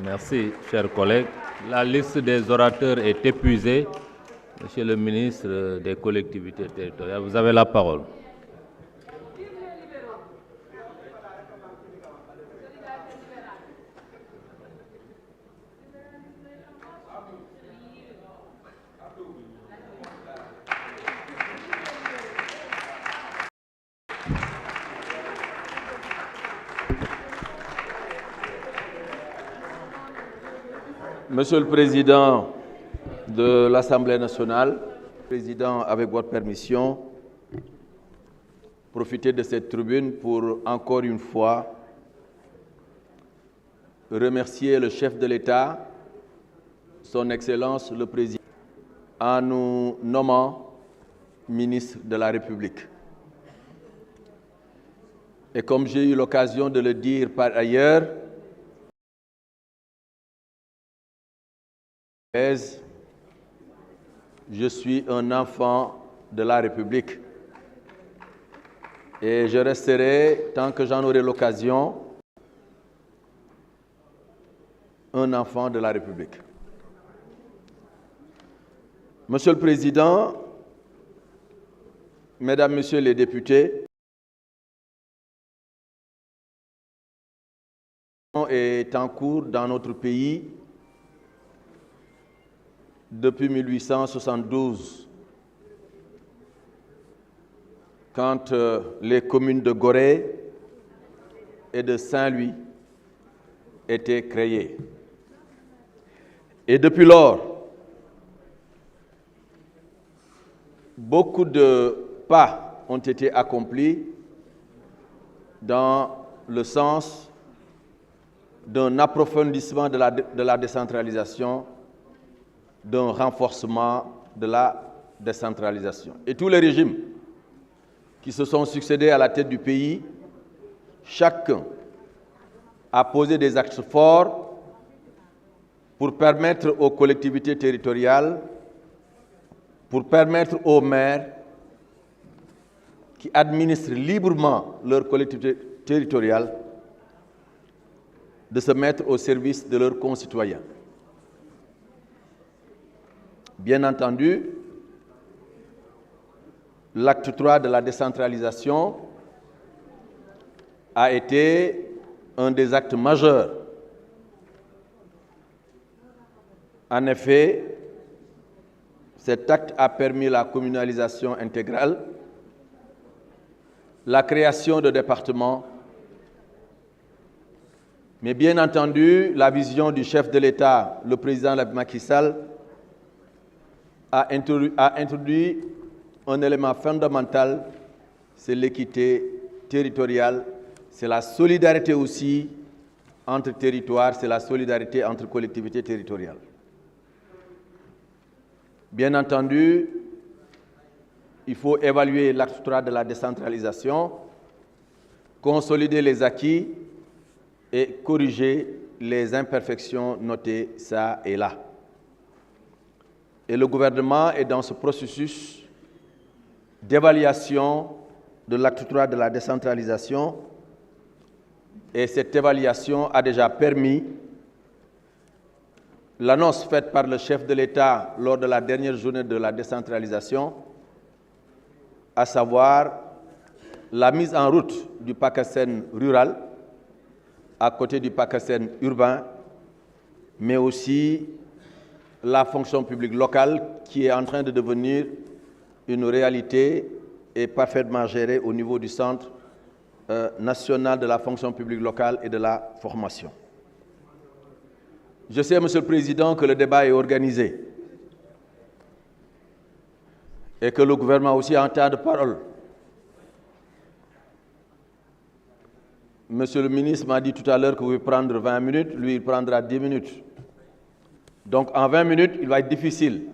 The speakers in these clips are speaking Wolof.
Merci, chers collègues. La liste des orateurs est épuisée. Monsieur le ministre des collectivités territoriales, vous avez la parole. Monsieur le Président de l'Assemblée nationale, Président, avec votre permission, profiter de cette tribune pour encore une fois remercier le chef de l'État, son Excellence le Président, en nous nommant ministre de la République. Et comme j'ai eu l'occasion de le dire par ailleurs, je suis un enfant de la République et je resterai, tant que j'en aurai l'occasion, un enfant de la République. Monsieur le Président, Mesdames, Messieurs les députés, est en cours dans notre pays depuis 1872, quand les communes de Gorée et de Saint-Louis étaient créées. Et depuis lors, beaucoup de pas ont été accomplis dans le sens d'un approfondissement de la décentralisation, d'un renforcement de la décentralisation. Et tous les régimes qui se sont succédés à la tête du pays, chacun a posé des axes forts pour permettre aux collectivités territoriales, pour permettre aux maires qui administrent librement leur collectivité territoriale de se mettre au service de leurs concitoyens. Bien entendu, l'acte 3 de la décentralisation a été un des actes majeurs. En effet, cet acte a permis la communalisation intégrale, la création de départements, mais bien entendu, la vision du chef de l'État, le président Macky Sall, a introduit un élément fondamental, c'est l'équité territoriale, c'est la solidarité aussi entre territoires, c'est la solidarité entre collectivités territoriales. Bien entendu, il faut évaluer l'acte 3 de la décentralisation, consolider les acquis et corriger les imperfections notées ça et là. Et le gouvernement est dans ce processus d'évaluation de l'acte 3 de la décentralisation. Et cette évaluation a déjà permis l'annonce faite par le chef de l'État lors de la dernière journée de la décentralisation, à savoir la mise en route du PACASEN rural à côté du PACASEN urbain, mais aussi la fonction publique locale qui est en train de devenir une réalité et parfaitement gérée au niveau du Centre national de la fonction publique locale et de la formation. Je sais, Monsieur le Président, que le débat est organisé et que le gouvernement aussi a un temps de parole. Monsieur le ministre m'a dit tout à l'heure que vous pouvez prendre 20 minutes, lui il prendra 10 minutes. Donc en 20 minutes, il va être difficile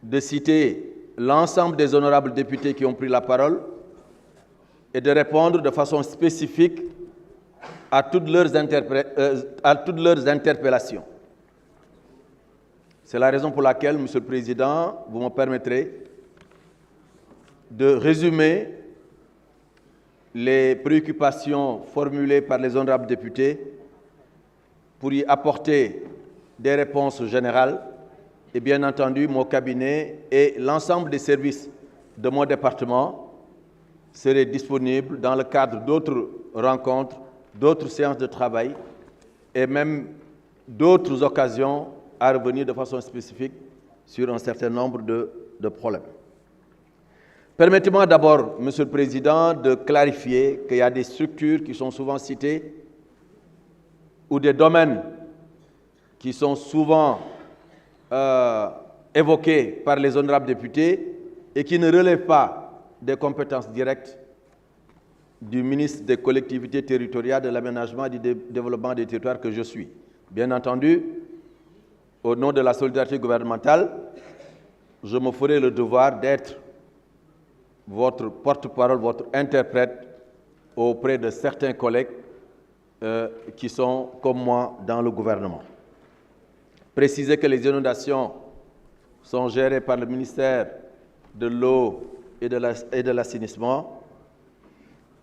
de citer l'ensemble des honorables députés qui ont pris la parole et de répondre de façon spécifique à toutes leurs interpellations. C'est la raison pour laquelle, Monsieur le Président, vous me permettrez de résumer les préoccupations formulées par les honorables députés pour y apporter des réponses générales. Et bien entendu, mon cabinet et l'ensemble des services de mon département seraient disponibles dans le cadre d'autres rencontres, d'autres séances de travail et même d'autres occasions à revenir de façon spécifique sur un certain nombre de problèmes. Permettez-moi d'abord, Monsieur le Président, de clarifier qu'il y a des structures qui sont souvent citées ou des domaines qui sont souvent évoqués par les honorables députés et qui ne relèvent pas des compétences directes du ministre des collectivités territoriales, de l'aménagement et du développement des territoires que je suis. Bien entendu, au nom de la solidarité gouvernementale, je me ferai le devoir d'être votre porte-parole, votre interprète auprès de certains collègues qui sont comme moi dans le gouvernement. Préciser que les inondations sont gérées par le ministère de l'eau et de l'assainissement.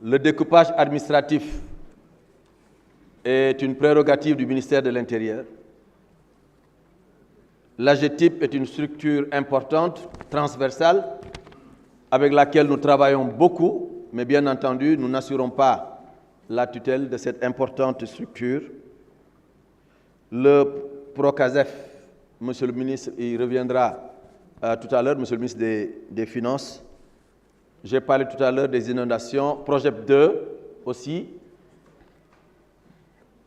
Le découpage administratif est une prérogative du ministère de l'Intérieur. L'AGETIP est une structure importante, transversale, avec laquelle nous travaillons beaucoup, mais bien entendu, nous n'assurons pas la tutelle de cette importante structure. Le Procasef, Monsieur le ministre, il reviendra tout à l'heure, Monsieur le ministre des Finances. J'ai parlé tout à l'heure des inondations. Project 2 aussi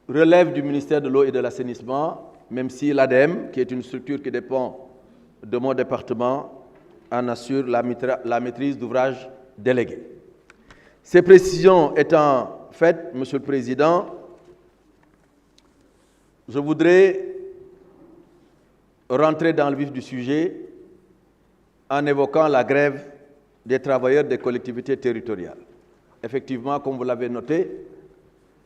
relève du ministère de l'eau et de l'assainissement, même si l'ADEME, qui est une structure qui dépend de mon département, en assure la maîtrise d'ouvrage déléguée. Ces précisions étant faites, Monsieur le Président, je voudrais rentrer dans le vif du sujet en évoquant la grève des travailleurs des collectivités territoriales. Effectivement, comme vous l'avez noté,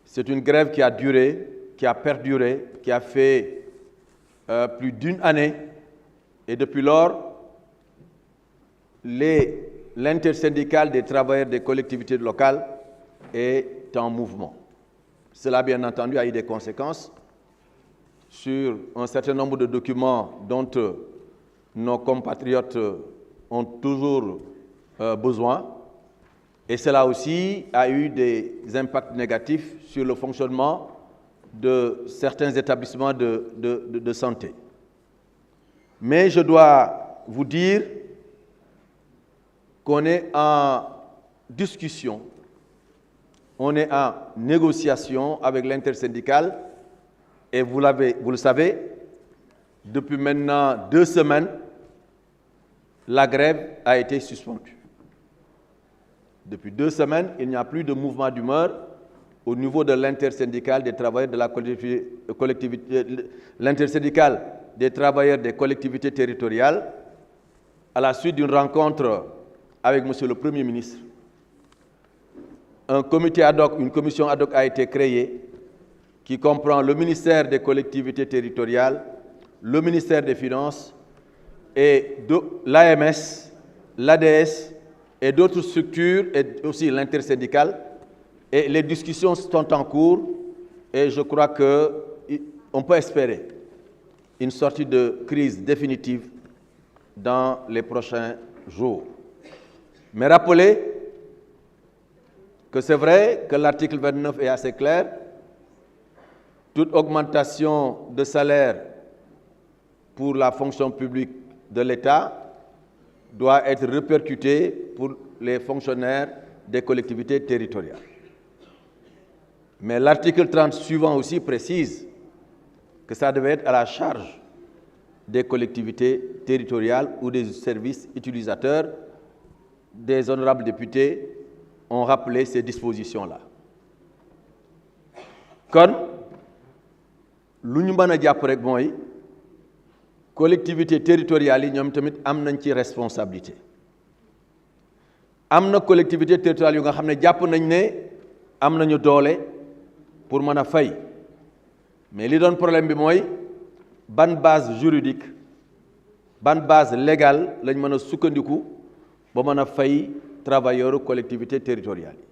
c'est une grève qui a duré, qui a perduré, qui a fait plus d'une année. Et depuis lors, l'intersyndicale des travailleurs des collectivités locales est en mouvement. Cela, bien entendu, a eu des conséquences sur un certain nombre de documents dont nos compatriotes ont toujours besoin. Et cela aussi a eu des impacts négatifs sur le fonctionnement de certains établissements de santé. Mais je dois vous dire qu'on est en discussion, on est en négociation avec l'intersyndicale et vous le savez, depuis maintenant 2 semaines, la grève a été suspendue. Depuis 2 semaines, il n'y a plus de mouvement d'humeur au niveau de l'intersyndicale des travailleurs de la collectivité, l'intersyndicale des travailleurs des collectivités territoriales, à la suite d'une rencontre avec Monsieur le Premier ministre. Un comité ad hoc, une commission ad hoc a été créée qui comprend le ministère des collectivités territoriales, le ministère des Finances et l'AMS, l'ADS et d'autres structures et aussi l'intersyndicale. Et les discussions sont en cours et je crois qu'on peut espérer une sortie de crise définitive dans les prochains jours. Mais rappelez que c'est vrai que l'article 29 est assez clair. Toute augmentation de salaire pour la fonction publique de l'État doit être répercutée pour les fonctionnaires des collectivités territoriales. Mais l'article 30 suivant aussi précise que ça devait être à la charge des collectivités territoriales ou des services utilisateurs. Des honorables députés ont rappelé ces dispositions-là. Kon, lu ñu mën a jàpp rek mooy collectivités territoriales yi ñoom tamit am nañ ci responsabilité. Am na collectivités territoriales yu nga xam ne jàpp nañ ne am nañu doole pour mën a fay. Mais li doon problème bi mooy ban base juridique, ban base légale lañ mën a sukkandiku ba mën a fay travailleurs collectivités territoriales yi.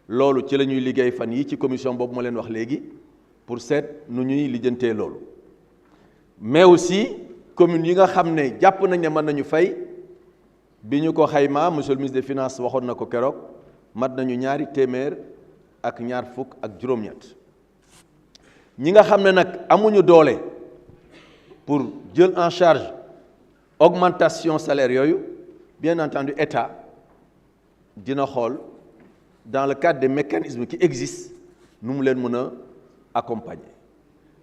Loolu ci la ñuy liggéey fan yi ci commission boobu ma leen wax léegi pour seet nu ñuy lijjantee loolu mais aussi communes yi nga xam ne jàpp nañ ne mën nañu fay bi ñu ko xaymaa monsieur le ministre des finances waxoon na ko keroog mat nañu ñaari téeméer ak ñaar fukk ak juróom-ñett ñi nga xam ne nag amuñu doole pour jël en charge augmentation salaire yooyu bien entendu état dina xool dans le cadre des mécanismes qui existent nu mu leen mën a accompagner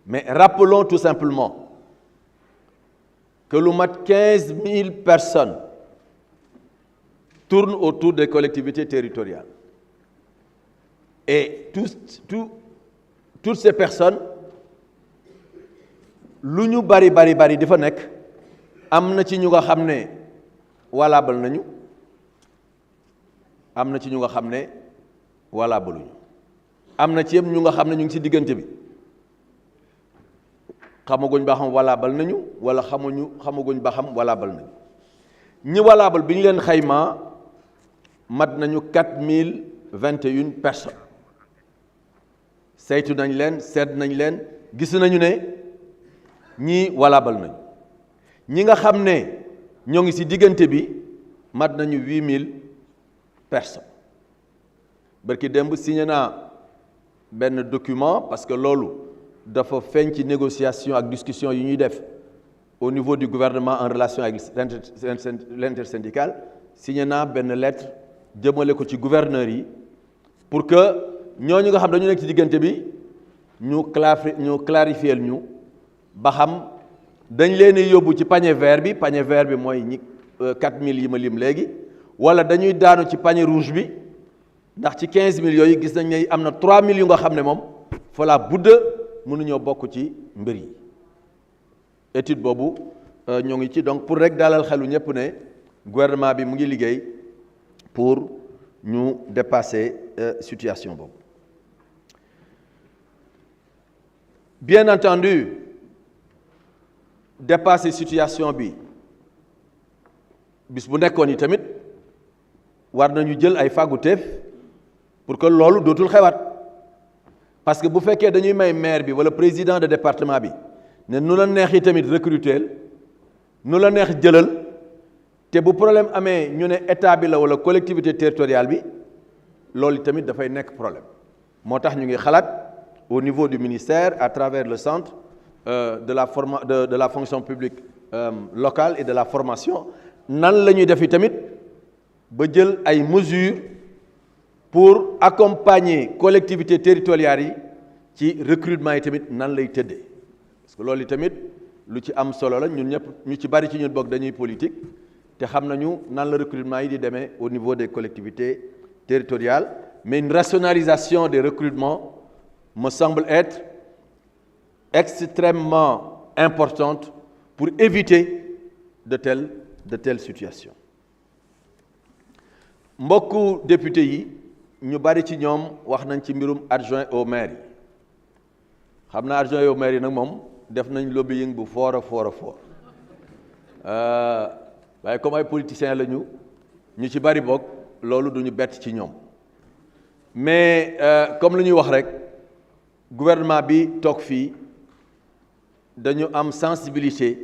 mais rappelons tout simplement que lu mat 15 000 personnes tournent autour des collectivités territoriales et toutes ces personnes lu ñu bari dafa nekk am na ci ñu nga xam ne valable nañu am na ci ñu nga xam ne valable ñu am na ci yëpp ñu nga xam ne ñu ngi ci diggante bi xamaguñ ba xam valable nañu wala xamaguñ ba xam valable nañu ñi valable bi ñu leen xaymaa mat nañu 4021 personnes saytu nañ leen seet nañ leen gis nañu ne ñii valable nañu ñi nga xam ne ñoo ngi ci diggante bi mat nañu 8000 personnes barki démb signé naa benn document parce que loolu dafa feeñ ci négociation ak discussion yi ñuy def au niveau du gouvernement en relation avec l'intersyndicale signé naa benn lettre jëmale ko ci gouverneurs yi pour que ñooñu nga xam dañu nekk ci diggante bi ñu clarifier ñu ba xam dañ leen yóbbu ci panier vert bi mooy ñi 4000 yi ma lim léegi wala dañuy daanu ci panier rouge bi ndax ci 15000 yooyu gis nañ ne am na 3000 yu nga xam ne moom fa la budde mënuñoo bokk ci mbir yi étude boobu ñoo ngi ci donc pour rek dalal xelu ñëpp ne gouvernement bi mu ngi liggéey pour ñu dépasser situation boobu. Bien entendu dépasser situation bi bis bu nekkoon yi tamit war nañu jël ay fàgguteef pour que loolu dootul xewaat parce que bu fekkee dañuy may maire bi wala président de département bi ne nu la neex yi tamit recruter nu la neex jëlal te bu problème amee ñu ne état bi la wala collectivité territoriale bi loolu tamit dafay nekk problème moo tax ñu ngi xalaat au niveau du ministère à travers le centre de la fonction publique locale et de la formation nan la ñuy def tamit ba jël ay mesures pour accompagner collectivités territoriales yi ci recrutement yi tamit nan lay tëddee parce que loolu tamit lu ci am solo la ñun ñëpp ñu ci bari ci ñun bokk dañuy politique te xam nañu nan la recrutement yi di demee au niveau des collectivités territoriales mais une rationalisation des recrutements me semble être extrêmement importante pour éviter de telles situations. Mbokku député yi ñu bari ci ñoom wax nañ ci mbirum adjoint au maire yi xam naa adjoint au maire yi nag moom def nañ lobbying bu fort a fort waaye comme ay politiciens lañu ñu ci bari bokk loolu duñu bett ci ñoom mais comme lu ñuy wax rek gouvernement bi toog fii dañu am sensibilité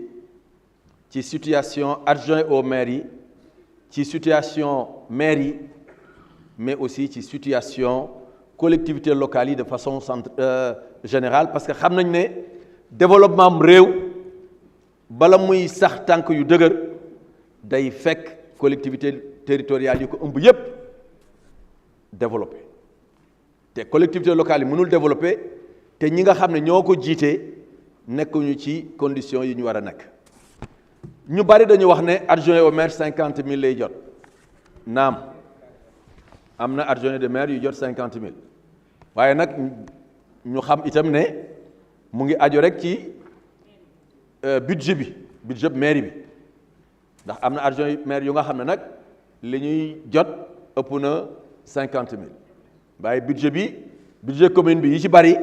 ci situation adjoint au maire yi ci situation maire yi mais aussi ci situation collectivité locale yi de façon générale parce que xam nañ ne développement am réew bala muy sax tànk yu dëgër day fekk collectivité territoriale yi ko ëmb yépp développé te collectivité locale yi mënul développé te ñi nga xam ne ñoo ko jiite nekkuñu ci conditions yi ñu war a nekk ñu bari dañu wax ne adjoint au maire 50 000 lay jot naam am na adjoint de maire yu jot 50 000 waaye nag ñu xam itam ne mu ngi aju rek ci budget mairie bi ndax am na adjoint maire yu nga xam ne nag li ñuy jot ëpp na 50 000 waaye budget commune bi yi ci bari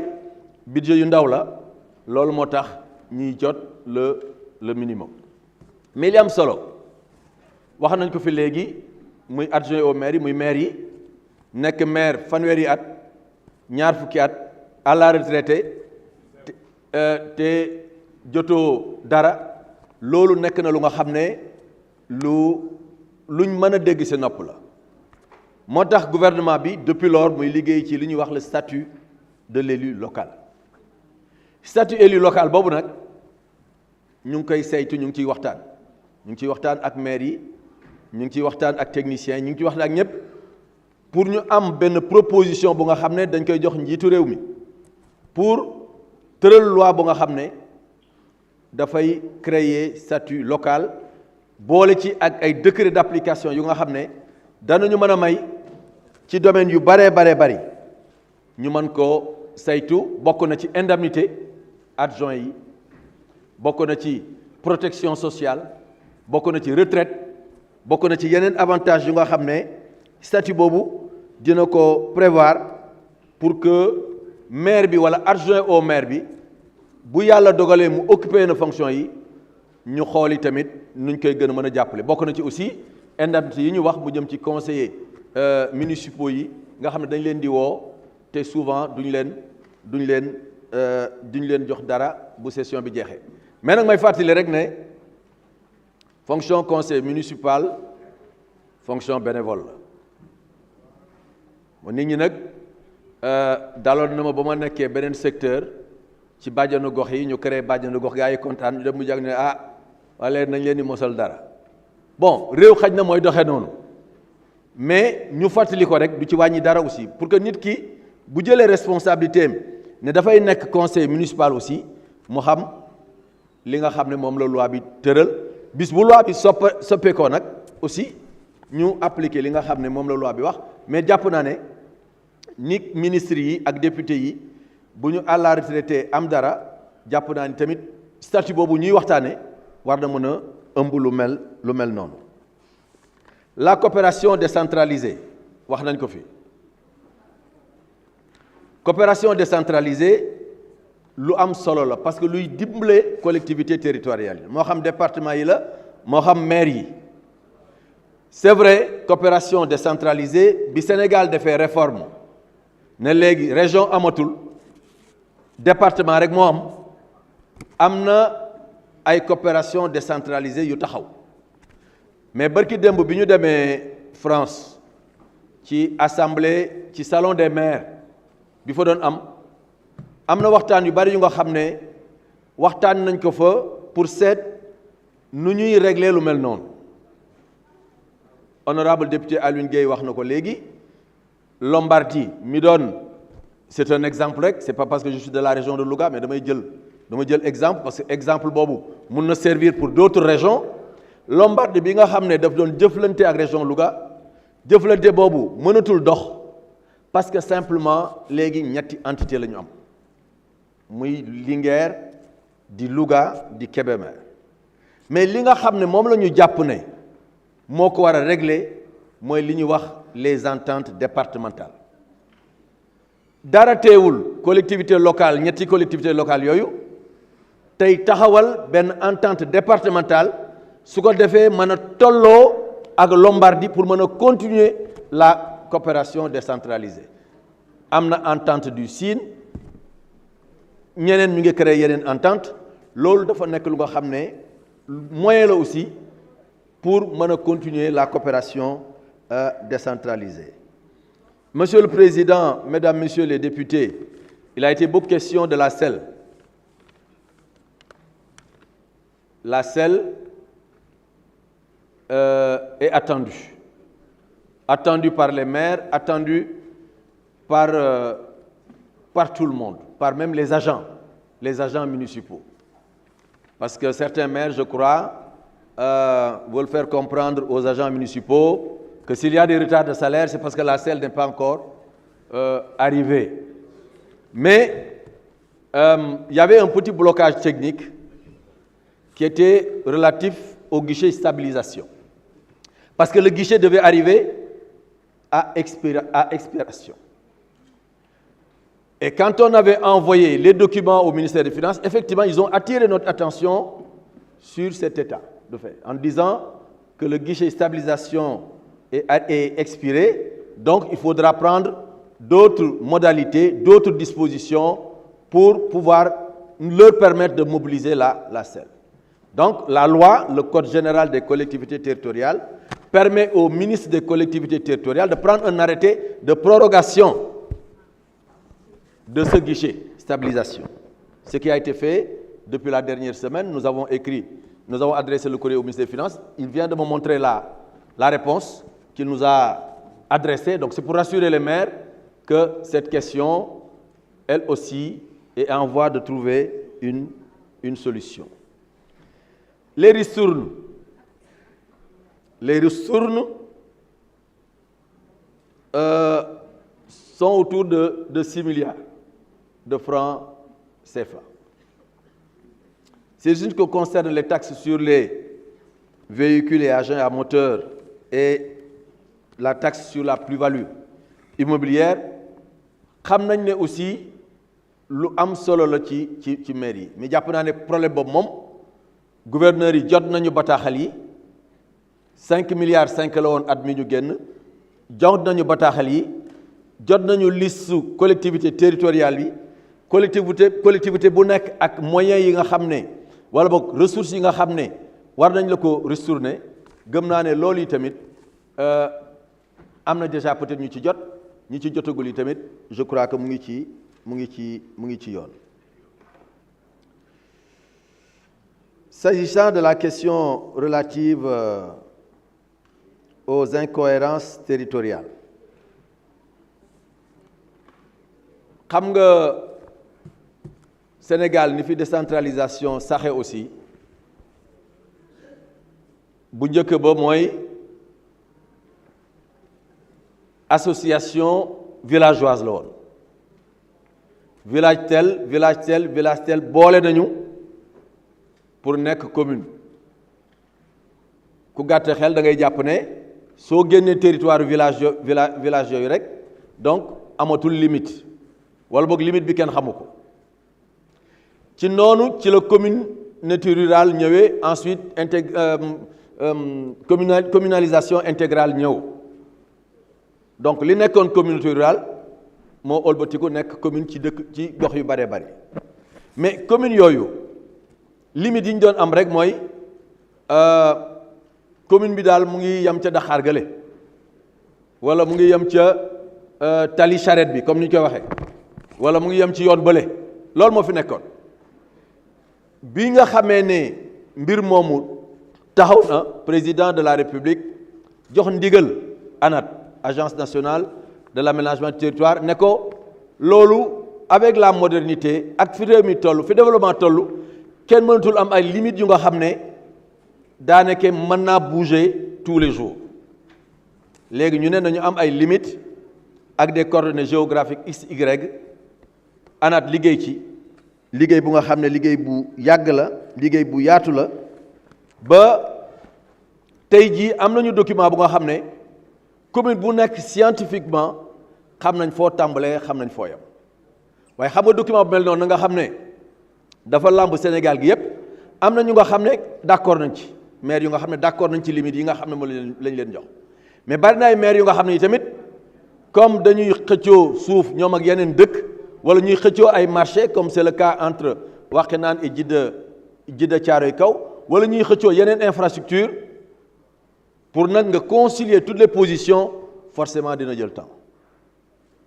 budget yu ndaw la loolu moo tax ñuy jot le minimum mais li am solo wax nañ ko fi léegi muy adjoint au maire yi muy maire yi nekk maire fanweeri at ñaar fukki at à la retraité te jotoo dara loolu nekk na lu nga xam ne luñ mën a dégg ci nopp la moo tax gouvernement bi depuis lors muy liggéey ci li ñuy wax le statut de l'élu local statut élu local boobu nag ñu ngi koy saytu ñu ngi ciy waxtaan ñu ngi ciy waxtaan ak maire yi ñu ngi ciy waxtaan ak techniciens yi ñu ngi ciy waxtaan ak ñëpp pour ñu am benn proposition bu nga xam ne dañ koy jox njiitu réew mi pour tëral loi bu nga xam ne dafay créer statut local boole ci ak ay décret d'application yu nga xam ne danañu mën a may ci domaine yu bari ñu mën koo saytu bokk na ci indemnité adjoint yi bokk na ci protection sociale bokk na ci retraite bokk na ci yeneen avantage yu nga xam ne statut boobu dina ko prévoir pour que maire bi wala adjoint au maire bi bu yàlla dogalee mu occuper na fonction yi ñu xooli tamit nuñ koy gën a mën a jàppale bokk na ci aussi indemnité yi ñu wax mu jëm ci conseillers municipaux yi nga xam ne dañ leen di woo te souvent duñ leen jox dara bu session bi jeexee mais nag may fàttali rek ne fonction conseil municipal fonction bénévole la nit ñi nag daloon na ma ba ma nekkee beneen secteur ci bàjjanu gox yi ñu créé bàjjanu gox gaa yi kontaan ñu dem mu jàng ne wala nañ leen di mosal dara bon réew xaj na mooy doxee noonu mais ñu fàttali ko rek du ci wàññi dara aussi pour que nit ki bu jëlee responsabilité am ne dafay nekk conseil municipal aussi mu xam li nga xam ne moom la loi bi tëral bis bu loi bi soppeekoo nag aussi ñu appliquer li nga xam ne moom la loi bi wax mais jàpp naa ne ni ministres yi ak députés yi bu ñu à la retraité am dara jàpp naa ni tamit statut boobu ñuy waxtaane war na mën a ëmb lu mel noonu la coopération décentralisée wax nañ ko fi coopération décentralisée lu am solo la parce que luy dimbale collectivité territoriale yi moo xam département yi la moo xam maire yi c'est vrai coopération décentralisée bi Sénégal defee réforme ne léegi région amatul département rek moo am na ay coopération décentralisée yu taxaw mais barki démb bi ñu demee France ci assemblée ci salon des maires bi fa doon am na waxtaan yu bari yu nga xam ne waxtaan nañ ko fa pour seet nu ñuy régler lu mel noonu honorable député Alioune Gueye wax na ko léegi Lombardie mi doon c'est un exemple rek c'est pas parce que je suis de la région de Louga mais dama jël exemple parce que exemple boobu mun na servir pour d'autres régions Lombardie bi nga xam ne daf doon jëflante ak région Louga jëflante boobu mënatul dox parce que simplement léegi ñetti entité la ñu am muy Linguère di Louga di Kébémer mais li nga xam ne moom la ñu jàpp ne moo ko war a régler mooy li ñuy wax les ententes départementales dara teewul collectivité locale ñetti collectivité locale yooyu tey taxawal benn entente départementale su ko defee mën a tolloo ak Lombardie pour mën a continuer la coopération décentralisée am na entente du Sine ñeneen ñu ngi créé yeneen entente loolu dafa nekk lu nga xam ne moyen la aussi pour mën a continuer la coopération décentralisée. Monsieur le Président, Mesdames, Messieurs les députés, il a été beaucoup question de la SEL. La SEL est attendue. Attendue par les maires, attendue par tout le monde, par même les agents municipaux. Parce que certains maires, je crois, veulent faire comprendre aux agents municipaux que s'il y a des retards de salaire, c'est parce que la SEL n'est pas encore arrivée. Mais il y avait un petit blocage technique qui était relatif au guichet stabilisation. Parce que le guichet devait arriver à expiration. Et quand on avait envoyé les documents au ministère des Finances, effectivement, ils ont attiré notre attention sur cet état de fait, en disant que le guichet stabilisation est expiré, donc il faudra prendre d'autres modalités, d'autres dispositions pour pouvoir leur permettre de mobiliser la selle. Donc la loi, le Code général des collectivités territoriales, permet au ministre des collectivités territoriales de prendre un arrêté de prorogation de ce guichet stabilisation. Ce qui a été fait depuis la dernière semaine, nous avons adressé le courrier au ministre des Finances. Il vient de me montrer la réponse qu'il nous a adressée. Donc c'est pour rassurer les maires que cette question, elle aussi, est en voie de trouver une solution. Les ristournes sont autour de 6 milliards de francs CFA. C'est juste que concerne les taxes sur les véhicules et engins à moteur et la taxe sur la plus-value immobilière, xam nañ ne aussi lu am solo la ci maire yi mais jàpp naa ne problème boobu moom gouverneur yi jot nañu bataaxal yi 5 milliards 5 la woon at mi ñu génn jot nañu bataaxal yi jot nañu liste collectivité territoriale yi collectivité bu nekk ak moyens yi nga xam ne wala boog ressources yi nga xam ne war nañ la ko ristourner gëm naa ne loolu yi tamit am na déjà peut-être ñu ci jotagul yi tamit je crois que mu ngi ci yoon. S'agissant de la question relative aux incohérences territoriales, xam nga Sénégal ni fi décentralisation saxe aussi bu njëkk ba mooy association villageoise la woon village tel boole nañu pour nekk commune ku gàtt xel da ngay jàpp ne soo génnee territoire village yooyu rek donc amatul limite wala boog limite bi kenn xamu ko ci noonu ci la communauté rurale ñëwee ensuite communalisation intégrale ñëw donc li nekkoon communauté rurale moo ëlbatiku nekk commune ci gox yu bare bari mais commune yooyu limite yi ñu doon am rek mooy commune bi daal mu ngi yem ca Daxaar gale wala mu ngi yem ca tali charrette bi comme ni ñu koy waxee wala mu ngi yem ci yoon bële loolu moo fi nekkoon bi nga xamee ne mbir moomu taxaw na président de la République jox ndigal ANAT agence nationale de l'aménagement du territoire ne ko loolu avec la modernité ak fi réew mi toll fi développement toll kenn mënatul am ay limites yu nga xam ne daanaka mën naa bouger tous les jours léegi ñu ne nañu am ay limites ak des coordonnées géographiques x y ANAT liggéey ci liggéey bu nga xam ne liggéey bu yàgg la liggéey bu yaatu la ba tey jii am nañu document bu nga xam ne commune bu nekk scientifiquement xam nañ foo tàmbalee xam nañ foo yam waaye xam nga document bu mel noonu nga xam ne dafa làmb Sénégal gi yépp am na ñu nga xam ne d'accord nañ ci maire yu nga xam ne d'accord nañ ci limites yi nga xam ne moo lañ leen jox mais bari na ay maire yu nga xam ne yi tamit comme dañuy xëccoo suuf ñoom ak yeneen dëkk wala ñuy xëccoo ay marché comme c'est le cas entre Wakhinane et Djiddah Thiaroye Kaw wala ñuy xëccoo yeneen infrastructure pour nag nga concilier toutes les positions forcément dina jël temps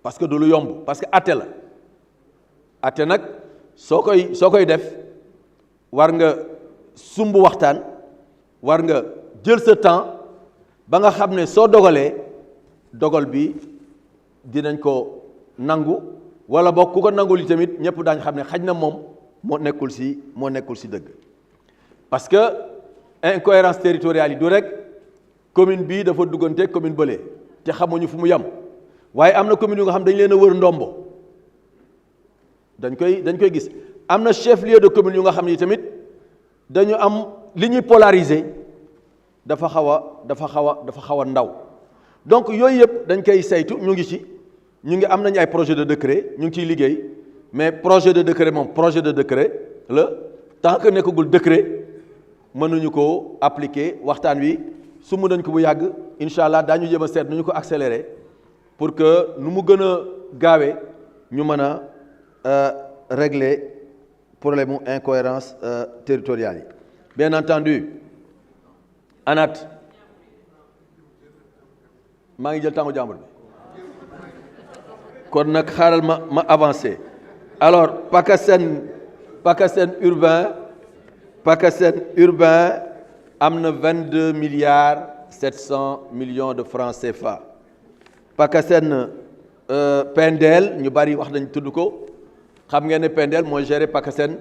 parce que du lu yomb parce que atte la atte nag soo koy def war nga sumb waxtaan war nga jël sa temps ba nga xam ne soo dogalee dogal bi dinañ ko nangu wala bokk ku ko nangul yi tamit ñëpp daañ xam ne xaj na moom moo nekkul si dëgg parce que incohérence territoriale yi du rek commune bii dafa duggante commune bële te xamuñu fu mu yem waaye am na commune yu nga xam dañ leen a wër ndombo dañ koy gis am na chef lieu de commune yu nga xam ni tamit dañu am li ñuy polariser dafa xaw a ndaw donc yooyu yëpp dañ koy saytu ñu ngi am nañu ay projet de décret ñu ngi ciy liggéey mais projet de décret moom projet de décret la tant que nekkagul décret mënuñu ko appliquer waxtaan wi sumb nañ ko bu yàgg incha allah daañu jéem a seet nu ñu ko accélérer pour que nu mu gën a gaawee ñu mën a régler problème incohérence territoriale. Bien entendu, ANAT, maa ngi jël temps jàmbur bi kon nag xaaral ma avancé. Alors PACASEN urbain am na 22 milliards 700 millions de francs CFA. PACASEN Pendel ñu bari wax nañ tudd ko xam ngeen ne Pendel mooy gérer PACASEN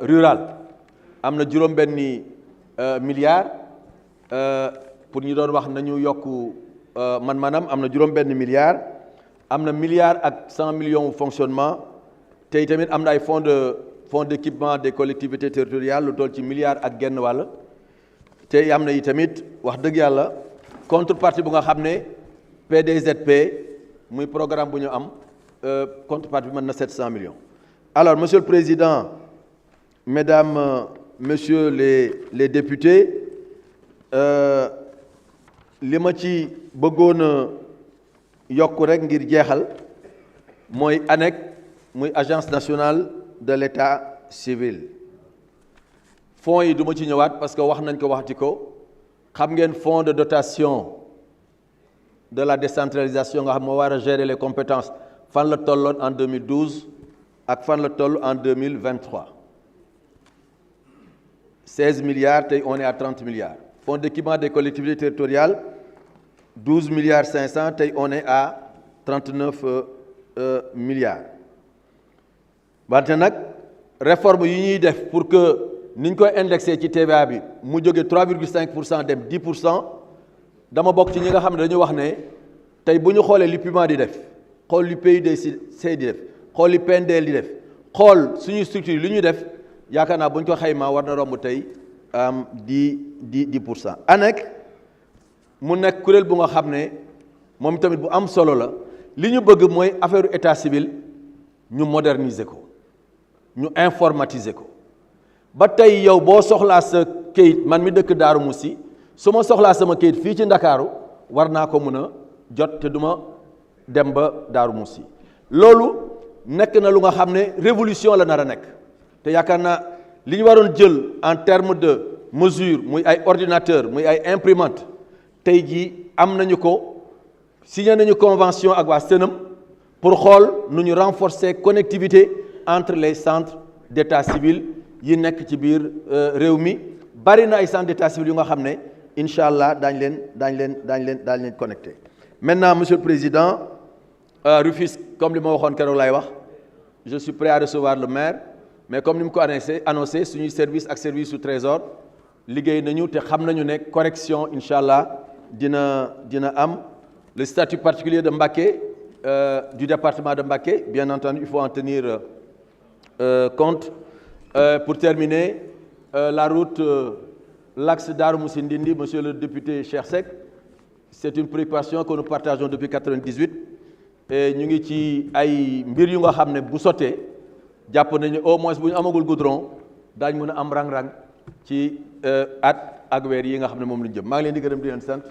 rural am na juróom-benni milliards pour ñu doon wax nañu yokk maanaam am na juróom-benni milliards am na milliards ak 100 millions fonctionnement tey tamit am na ay fonds d'équipement des collectivités territoriales lu toll ci milliards ak genn wàll tey am na yi tamit wax dëgg yàlla contrepartie bu nga xam ne PDZP muy programme bu ñu am contrepartie bi mën na 700 millions. Alors monsieur le président, mesdames, messieurs les députés, li ma ci bëggoon a yokk rek ngir jeexal mooy ANEC muy agence nationale de l'état civil. fonds yi du ma ci ñëwaat parce que wax nañ ko waxati ko xam ngeen fonds de dotation de la décentralisation nga xam moo war a gérer les compétences fan la tolloon en 2012 ak fan la toll en 2023 16 milliards tey on est à 30 milliards. Fonds d'équipement des collectivités territoriales 12 milliards 500 tey on est à 39 milliards. wante nag réforme yi ñuy def pour que ni ñu koy indexé ci TVA bi mu jóge 3,5% dem 10%. dama bokk ci ñi nga xam ne dañu wax ne tey bu ñu xoolee li PUMA di def xool li PUDC di def xool li PNDL di def xool suñu structure li ñuy def yaakaar naa bu ñu ko xaymaa war na romb tey 10%. ANEC mu nekk kuréel bu nga xam ne moom tamit bu am solo la li ñu bëgg mooy affaire état civil ñu moderniser ko ñu informatiser ko ba tey yow boo soxlaa sa kayit man mi dëkk Daaru Musi su ma soxlaa sama kayit fii ci Ndakaaru war naa ko mën a jot te duma dem ba Daaru Musi loolu nekk na lu nga xam ne révolution la nar a nekk te yaakaar naa li ñu waroon jël en terme de mesure muy ay ordinateur muy ay imprimante tey jii am nañu ko signé nañu convention ak waa Senum pour xool nu ñu renforcer connectivité entre les centres d'état civil yi nekk ci biir réew mi bari na ay centres d'état civil yu nga xam ne incha allah daañu leen connecté. Maintenant monsieur le président Rufisque comme li ma waxoon keroog laay wax je suis prêt à recevoir le maire mais comme ni mu ko annoncé suñuy service ak service su trésor liggéey nañu te xam nañu ne correction incha allah dina am. Le statut particulier de Mbacké du département de Mbacké bien entendu il faut en tenir compte. Pour terminer la route l'axe Darou Moussi Ndindi, monsieur le député Cheikh Seck, c'est une préoccupation que nous partageons depuis 1998 et ñu ngi ci ay mbir yu nga xam ne bu sotee jàpp nañu au moins bu ñu amagul goudron daañ mën a am rang-rang ci at ak weer yi nga xam ne moom la ñu jëm. maa ngi leen di gërëm di leen sant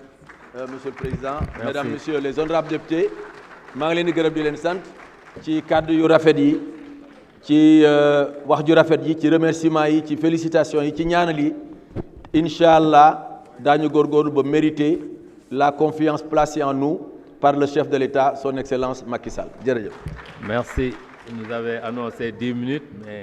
monsieur le président. Merci. Mesdames, messieurs les honorables députés maa ngi leen di gërëm di leen sant ci kàddu yu rafet yi ci wax ju rafet yi ci remerciement yi ci félicitations yi ci ñaanal yi. incha allah daañu góorgóorlu ba mériter la confiance placée en nous par le chef de l'État son excellence Macky Sall jërëjëf. Merci. Vous nous avez annoncé 10 minutes mais